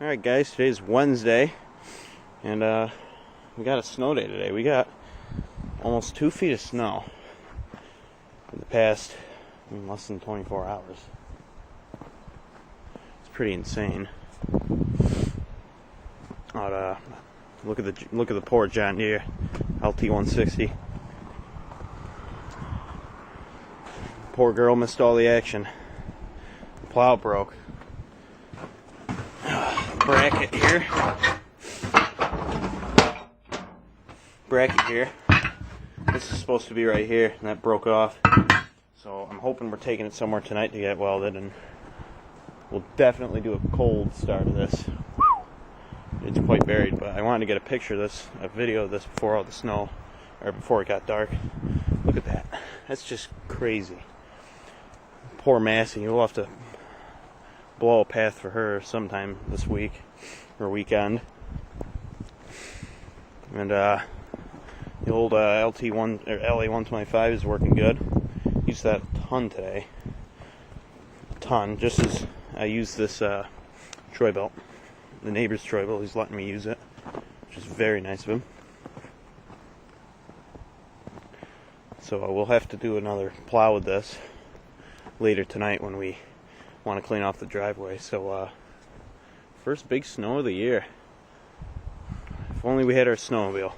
Alright guys, today's Wednesday, and we got a snow day today. We got almost 2 feet of snow in the past, less than 24 hours. It's pretty insane. Look at the poor John Deere LT160. Poor girl missed all the action. Plow broke. Bracket here. This is supposed to be right here, and that broke off. So I'm hoping we're taking it somewhere tonight to get welded, and we'll definitely do a cold start of this. It's quite buried, but I wanted to get a picture of this, a video of this before all the snow, or before it got dark. Look at that. That's just crazy. Poor Massey. We'll have to blow a path for her sometime this week or weekend. And the old LT1 or LA125 is working good. Used that a ton today. Just as I used this Troy-Bilt, the neighbor's Troy-Bilt. He's letting me use it, which is very nice of him. So we'll have to do another plow with this later tonight when we want to clean off the driveway. So first big snow of the year. If only we had our snowmobile.